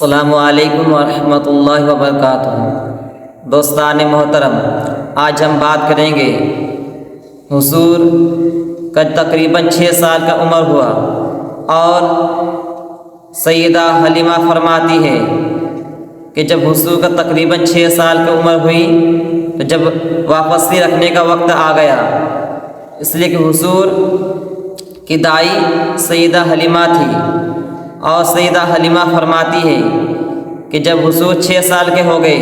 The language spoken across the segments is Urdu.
السلام علیکم ورحمۃ اللہ وبرکاتہ۔ دوستان محترم، آج ہم بات کریں گے حضور کا تقریباً 6 سال کا عمر ہوا اور سیدہ حلیمہ فرماتی ہے کہ جب حضور کا تقریباً 6 سال کی عمر ہوئی تو جب واپسی رکھنے کا وقت آ گیا، اس لیے کہ حضور کی دائی سیدہ حلیمہ تھی اور سیدہ حلیمہ فرماتی ہے کہ جب حضور 6 سال کے ہو گئے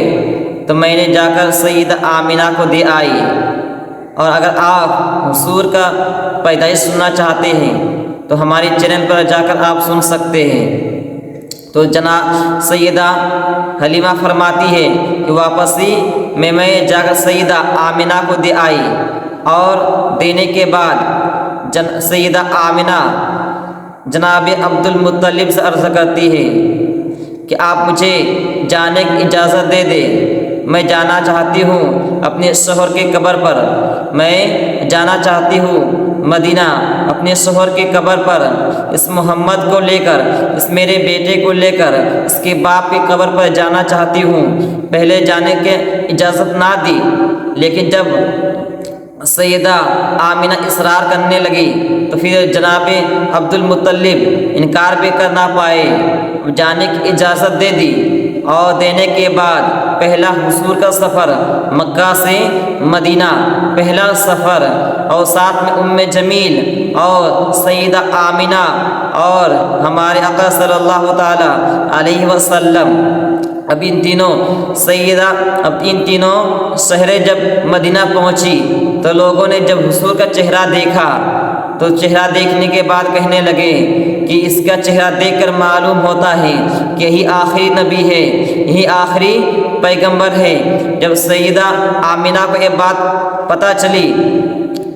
تو میں نے جا کر سیدہ آمینہ کو دے آئی، اور اگر آپ حضور کا پیدائش سننا چاہتے ہیں تو ہمارے چینل پر جا کر آپ سن سکتے ہیں۔ تو جناب سیدہ حلیمہ فرماتی ہے کہ واپسی میں جا کر سیدہ آمینہ کو دے آئی، اور دینے کے بعد سیدہ آمینہ جناب عبد المطلب سے عرض کرتی ہے کہ آپ مجھے جانے کی اجازت دے دیں، میں جانا چاہتی ہوں اپنے شوہر کے قبر پر، میں جانا چاہتی ہوں مدینہ اپنے شوہر کے قبر پر، اس محمد کو لے کر، اس میرے بیٹے کو لے کر اس کے باپ کی قبر پر جانا چاہتی ہوں۔ پہلے جانے کی اجازت نہ دی، لیکن جب سیدہ آمینہ اصرار کرنے لگی تو پھر جناب عبد المطلب انکار بھی کر نہ پائے، جانے کی اجازت دے دی، اور دینے کے بعد پہلا حضور کا سفر مکہ سے مدینہ، پہلا سفر، اور ساتھ میں ام جمیل اور سیدہ آمینہ اور ہمارے آقا صلی اللہ تعالی علیہ وسلم، اب ان تینوں شہریں جب مدینہ پہنچی تو لوگوں نے جب حضور کا چہرہ دیکھا تو چہرہ دیکھنے کے بعد کہنے لگے کہ اس کا چہرہ دیکھ کر معلوم ہوتا ہے کہ یہی آخری نبی ہے، یہی آخری پیغمبر ہے۔ جب سیدہ آمینہ کو یہ بات پتہ چلی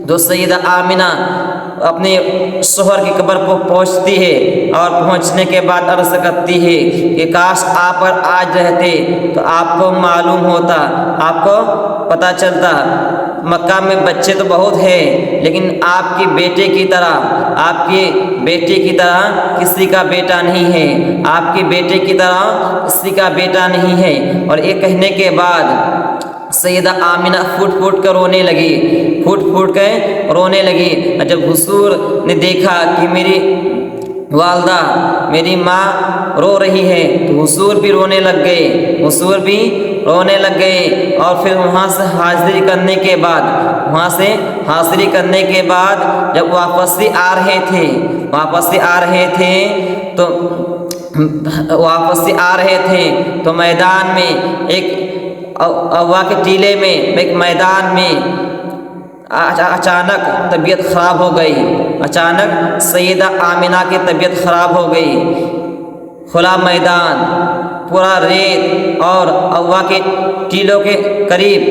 تو سیدہ آمینہ اپنے شوہر کی قبر پر پہنچتی ہے، اور پہنچنے کے بعد عرض کرتی ہے کہ کاش آپ پر آج رہتے تو آپ کو معلوم ہوتا، آپ کو پتہ چلتا۔ مکہ میں بچے تو بہت ہیں، لیکن آپ کے بیٹے کی طرح، آپ کے بیٹے کی طرح کسی کا بیٹا نہیں ہے، آپ کے بیٹے کی طرح کسی کا بیٹا نہیں ہے۔ اور یہ کہنے کے بعد سیدہ آمینہ پھوٹ کر رونے لگی۔ جب حضور نے دیکھا کہ میری والدہ، میری ماں رو رہی ہے تو حضور بھی رونے لگ گئے، اور پھر وہاں سے حاضری کرنے کے بعد جب واپسی آ رہے تھے تو میدان میں ایک اوا کے ٹیلے میں ایک میدان میں اچانک طبیعت خراب ہو گئی، اچانک سیدہ آمینہ کی طبیعت خراب ہو گئی۔ کھلا میدان، پورا ریت اور اوا کے ٹیلوں کے قریب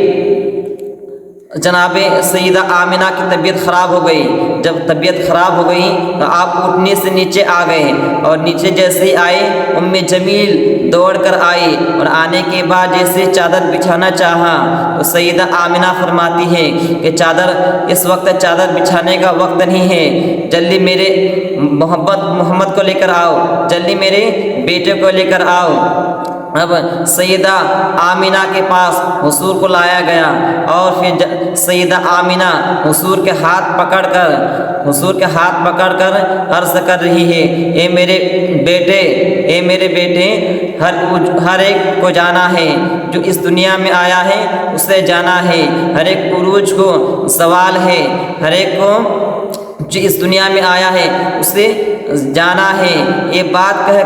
جناب سیدہ آمینہ کی طبیعت خراب ہو گئی۔ جب طبیعت خراب ہو گئی تو آپ اٹھنے سے نیچے آ گئے، اور نیچے جیسے ہی آئے ام جمیل دوڑ کر آئی، اور آنے کے بعد جیسے چادر بچھانا چاہا تو سیدہ آمینہ فرماتی ہے کہ اس وقت چادر بچھانے کا وقت نہیں ہے، جلدی میرے محمد کو لے کر آؤ، جلدی میرے بیٹے کو لے کر آؤ۔ اب سیدہ آمینہ کے پاس حضور کو لایا گیا، اور پھر سیدہ آمینہ حضور کے ہاتھ پکڑ کر عرض کر رہی ہے، اے میرے بیٹے، ہر ایک کو جانا ہے، جو اس دنیا میں آیا ہے اسے جانا ہے، ہر ایک عروج کو زوال ہے، ہر ایک کو جو اس دنیا میں آیا ہے اسے جانا ہے۔ یہ بات کہہ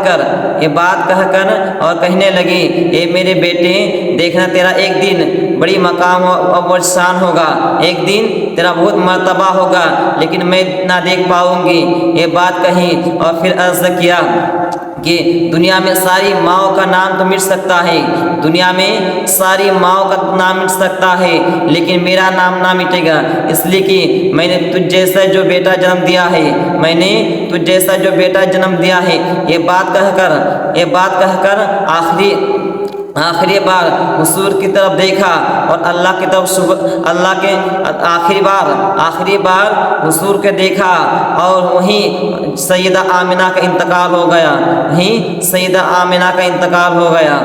کر اور کہنے لگی، اے میرے بیٹے، دیکھنا تیرا ایک دن بڑی مقام و شان ہوگا، ایک دن تیرا بہت مرتبہ ہوگا، لیکن میں نہ دیکھ پاؤں گی۔ یہ بات کہی اور پھر عرض کیا کہ دنیا میں ساری ماؤں کا نام تو مٹ سکتا ہے، دنیا میں ساری ماؤں کا نام مٹ سکتا ہے، لیکن میرا نام نہ مٹے گا، اس لیے کہ میں نے تجھ جیسا جو بیٹا جنم دیا ہے۔ یہ بات کہہ کر آخری بار حضور کی طرف دیکھا اور اللہ کی طرف آخری بار حضور کے دیکھا اور وہیں سیدہ آمنہ کا انتقال ہو گیا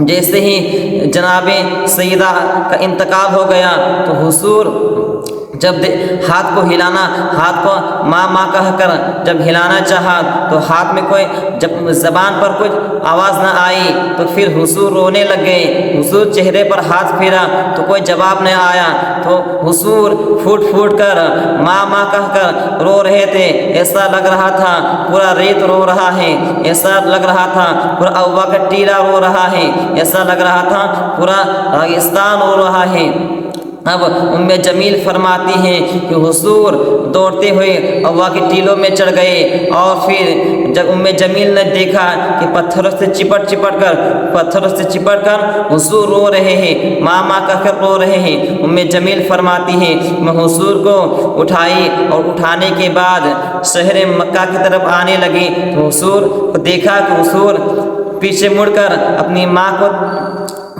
جیسے ہی جناب سیدہ کا انتقال ہو گیا تو حضور جب ہاتھ کو ماں کہہ کر جب ہلانا چاہا تو ہاتھ میں جب زبان پر کچھ آواز نہ آئی تو پھر حضور رونے لگ گئے۔ حضور چہرے پر ہاتھ پھیرا تو کوئی جواب نہیں آیا تو حضور پھوٹ کر ماں کہہ کر رو رہے تھے۔ ایسا لگ رہا تھا پورا ریت رو رہا ہے، ایسا لگ رہا تھا پورا اوا کا ٹیلا رو رہا ہے، ایسا لگ رہا تھا پورا راگستان رو رہا ہے۔ اب جمیل فرماتی ہیں کہ حضور دوڑتے ہوئے اوا کے ٹیلوں میں چڑھ گئے اور پھر جب جمیل نے دیکھا کہ پتھروں سے چپٹ کر حضور رو رہے ہیں، ماں کہہ کر رو رہے ہیں۔ جمیل فرماتی ہیں میں حضور کو اٹھائی اور اٹھانے کے بعد شہر مکہ کی طرف آنے لگی تو حضور کو دیکھا کہ حضور پیچھے مڑ کر اپنی ماں کو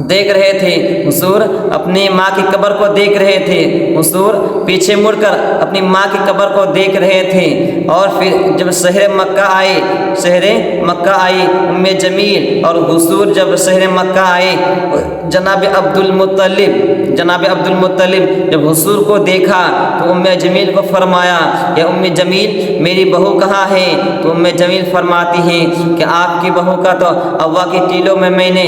دیکھ رہے تھے، حضور اپنی ماں کی قبر کو دیکھ رہے تھے، حضور پیچھے مڑ کر اپنی ماں کی قبر کو دیکھ رہے تھے۔ اور پھر جب شہر مکہ آئی جمیل اور حضور جب شہر مکہ آئے جناب عبد المطلب جب حضور کو دیکھا تو جمیل کو فرمایا یا جمیل میری بہو کہاں ہے؟ تو جمیل فرماتی ہیں کہ آپ کی بہو کا تو اوا کے ٹیلوں میں نے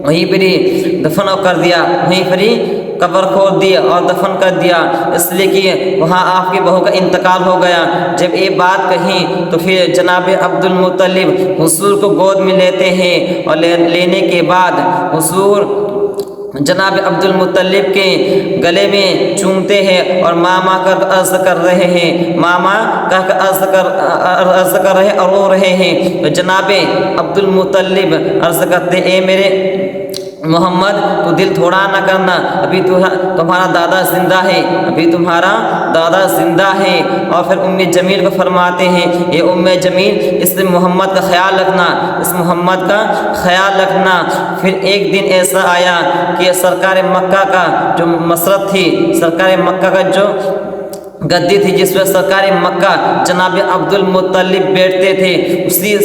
وہیں پر ہی دفن کر دیا، وہیں پر ہی قبر کھود دیا اور دفن کر دیا، اس لیے کہ وہاں آپ کی بہو کا انتقال ہو گیا۔ جب یہ بات کہیں تو پھر جناب عبد المطلب حضور کو گود میں لیتے ہیں اور لینے کے بعد حضور جناب عبد المطلب کے گلے میں چومتے ہیں اور ماں کر عرض کر رہے ہیں، ماں کہہ کر عرض کر رہے اور رو رہے ہیں۔ تو جناب عبد المطلب عرض کرتے اے میرے محمد تو دل تھوڑا نہ کرنا، ابھی تمہارا دادا زندہ ہے۔ اور پھر جمیل کو فرماتے ہیں یہ جمیل اس محمد کا خیال رکھنا۔ پھر ایک دن ایسا آیا کہ سرکار مکہ کا جو مسرت تھی، سرکار مکہ کا جو گدی تھی جس پر سرکار مکہ جناب عبد المطلب بیٹھتے تھے، اسی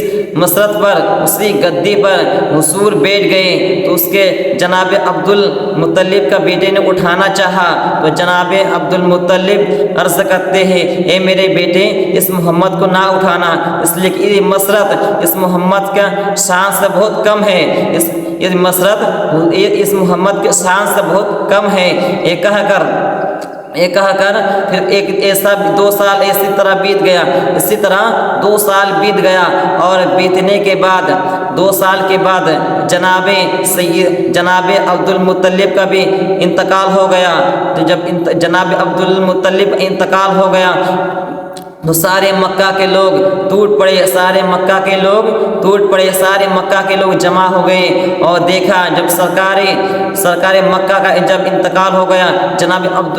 مسرت پر اسی گدی پر حضور بیٹھ گئے تو اس کے جناب عبد المطلب کا بیٹے نے اٹھانا چاہا تو جناب عبد المطلب عرض کرتے ہیں اے میرے بیٹے اس محمد کو نہ اٹھانا، اس لیے کہ یہ مسرت اس محمد کا شان سے بہت کم ہے، یہ مسرت اس محمد کے شان سے بہت کم ہے۔ یہ کہہ کر پھر ایسا 2 سال اسی طرح بیت گیا اور بیتنے کے بعد 2 سال کے بعد جناب عبد المطلب کا بھی انتقال ہو گیا۔ تو جب جناب عبد المطلب انتقال ہو گیا تو سارے مکہ کے لوگ ٹوٹ پڑے، سارے مکہ کے لوگ جمع ہو گئے اور دیکھا جب سرکار مکہ کا جب انتقال ہو گیا، جناب عبد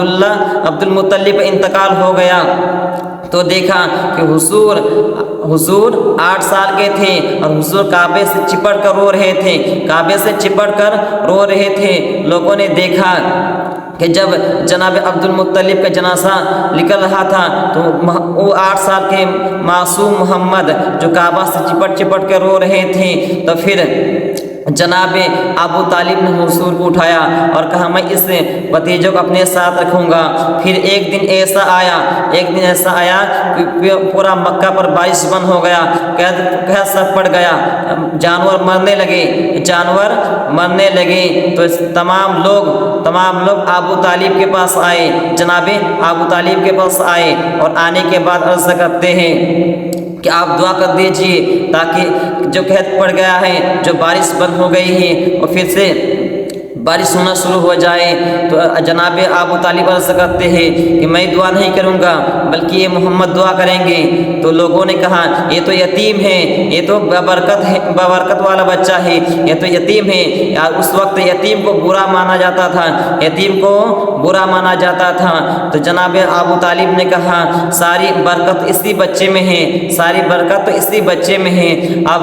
المطلب انتقال ہو گیا تو دیکھا کہ حضور 8 سال کے تھے اور حضور کعبے سے چپٹ کر رو رہے تھے۔ لوگوں نے دیکھا کہ جب جناب عبد المطلب کا جنازہ نکل رہا تھا تو وہ 8 سال کے معصوم محمد جو کعبہ سے چپٹ کے رو رہے تھے، تو پھر جناب ابو طالب نے حضور کو اٹھایا اور کہا میں اس بھتیجے کو اپنے ساتھ رکھوں گا۔ پھر ایک دن ایسا آیا کہ پورا مکہ پر بارش بند ہو گیا، قحط سب پڑ گیا، جانور مرنے لگے تو تمام لوگ ابو طالب کے پاس آئے، جناب ابو طالب کے پاس آئے اور آنے کے بعد عرض کرتے ہیں کہ آپ دعا کر دیجئے تاکہ جو قحط پڑ گیا ہے، جو بارش بند ہو گئی ہے اور پھر سے بارش ہونا شروع ہو جائے۔ تو جناب ابو طالب عرض کرتے ہیں کہ میں دعا نہیں کروں گا بلکہ یہ محمد دعا کریں گے۔ تو لوگوں نے کہا یہ تو یتیم ہے، یہ تو بابرکت والا بچہ ہے، یہ تو یتیم ہے۔ اس وقت یتیم کو برا مانا جاتا تھا، تو جناب ابو طالب نے کہا ساری برکت اسی بچے میں ہے، ساری برکت تو اسی بچے میں ہے۔ اب